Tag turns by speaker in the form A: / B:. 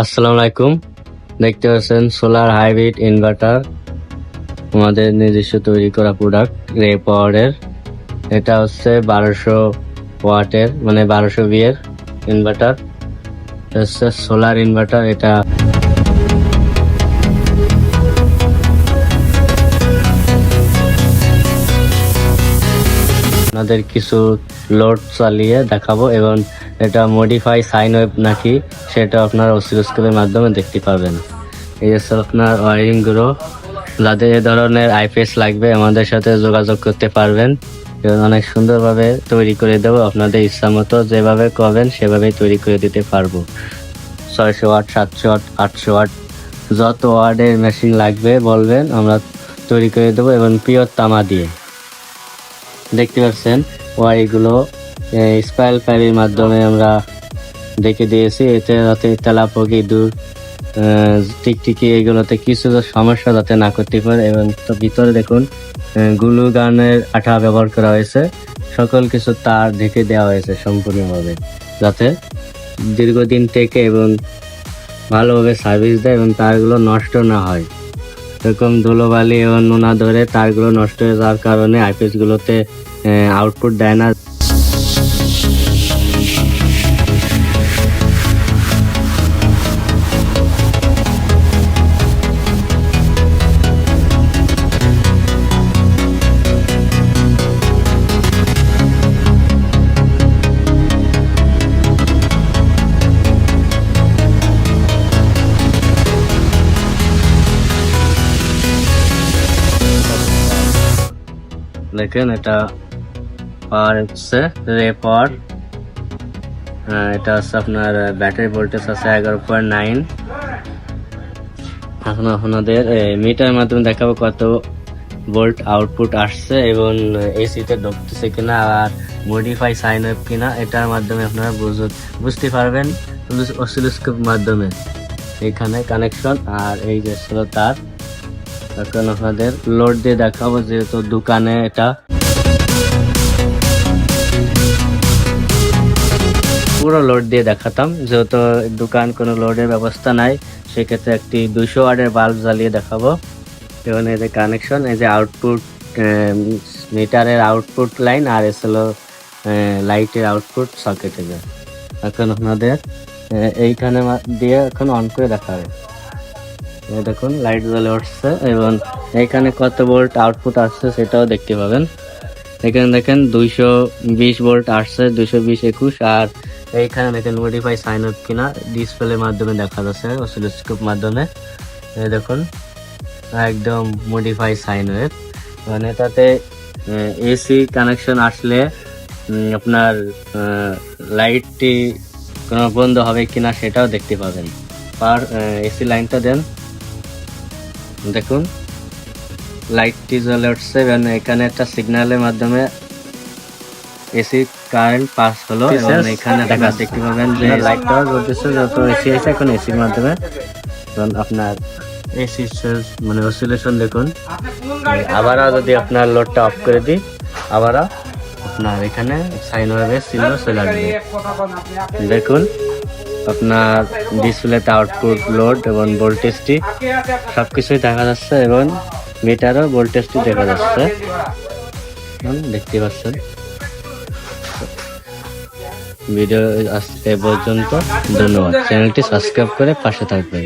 A: আসসালামু আলাইকুম। দেখতে পাচ্ছেন সোলার হাইব্রিড ইনভার্টার, আমাদের নিজস্ব তৈরি করা প্রোডাক্ট রে পাওয়ারের। এটা হচ্ছে 1200 ওয়াটের মানে 1200 এর ইনভার্টার। এটা হচ্ছে সোলার ইনভার্টার। এটা আপনাদের কিছু লোড চালিয়ে দেখাবো এবং এটা মডিফাই সাইন ওয়েভ নাকি সেটা আপনার অসিলোস্কোপের মাধ্যমে দেখতে পাবেন। এই হচ্ছে আপনার ওয়ারিং গুলো। যাদের এ ধরনের আইপিএস লাগবে আমাদের সাথে যোগাযোগ করতে পারবেন এবং অনেক সুন্দরভাবে তৈরি করে দেবো। আপনাদের ইচ্ছা মতো যেভাবে করবেন সেভাবেই তৈরি করে দিতে পারবো। 600 ওয়াট, 700 ওয়াট, 800 ওয়াট, যত ওয়াটের মেশিন লাগবে বলবেন, আমরা তৈরি করে দেবো এবং পিওর তামা দিয়ে। দেখতে পাচ্ছেন ওয়াইগুলো স্পাইরাল পাইপের মাধ্যমে আমরা দেখে দিয়েছি। এতে যাতে তেলাপোকা, ইঁদুর, টিকটিকি এগুলোতে কিছু সমস্যা যাতে না করতে পারে। এবং তো ভিতরে দেখুন গ্লু গানের আঠা ব্যবহার করা হয়েছে। সকল কিছু তার ঢেকে দেওয়া হয়েছে সম্পূর্ণভাবে, যাতে দীর্ঘদিন টেকে এবং ভালোভাবে সার্ভিস দেয় এবং তারগুলো নষ্ট না হয়। এরকম ধুলোবালি এবং নোনা ধরে তারগুলো নষ্ট হয়ে যাওয়ার কারণে আইপিএস গুলোতে আউটপুট দেয় না। দেখেন এটা পাওয়ার হচ্ছে রে পাওয়ার। এটা হচ্ছে আপনার ব্যাটারি ভোল্টেজ আছে 11.9। এখন আপনাদের মিটারের মাধ্যমে দেখাবো কত ভোল্ট আউটপুট আসছে এবং এসিতে ঢুকতেছে কিনা আর মডিফাই সাইন ওয়েভ কিনা, এটার মাধ্যমে আপনারা বুঝতে পারবেন অসিলোস্কোপ মাধ্যমে। এখানে কানেকশন আর এই যে ছিল তার। এখন আপনাদের লোড দিয়ে দেখাবো, যেহেতু দোকানে এটা পুরো লোড দিয়ে দেখাতাম, যেহেতু দোকান কোনো লোডের ব্যবস্থা নাই, সেক্ষেত্রে একটি 200 ওয়াটের বাল্ব জ্বালিয়ে দেখাবো। এবং এই যে কানেকশন, এই যে আউটপুট মিটারের আউটপুট লাইন আর এসলো লাইটের আউটপুট সকেটে যায়। এখন আপনাদের এইখানে দিয়ে এখন অন করে দেখাবে। দেখুন লাইট জ্বলে উঠছে এবং এইখানে কত ভোল্ট আউটপুট আসছে সেটাও দেখতে পাবেন। এখানে দেখেন 220 ভোল্ট আসছে, 220, 21। আর এইখানে দেখেন মডিফাই সাইন ওয়েভ কিনা ডিসপ্লের মাধ্যমে দেখা যাচ্ছে অসিলোস্কোপ মাধ্যমে। দেখুন একদম মডিফাই সাইন ওয়েভ। মানে তাতে এসি কানেকশন আসলে আপনার লাইটটি কোনো বন্ধ হবে কিনা সেটাও দেখতে পাবেন। আর এসি লাইনটা দেন, দেখুন লাইটটি জ্বলে উঠছে এবং এখানে একটা সিগন্যালের মাধ্যমে এসি কারেন্ট পাস হলো এবং এখানে দেখা দেখতে পাবেন যে লাইটটাও জ্বলতেছে, যত এসি আছে এখন এসির মাধ্যমে। আপনার এসি মানে অসিলেশন দেখুন। আবারও যদি আপনার লোডটা অফ করে দিই, আবারও আপনার এখানে সাইন ওয়েভের চিহ্ন চলে আসবে। দেখুন আপনার ডিসপ্লেতে আউটপুট, লোড এবং ভোল্টেজটি সবকিছুই দেখা যাচ্ছে এবং মিটারও ভোল্টেজটি দেখা যাচ্ছে, দেখতে পাচ্ছেন। ভিডিও এ পর্যন্ত, ধন্যবাদ। চ্যানেলটি সাবস্ক্রাইব করে পাশে থাকবেন।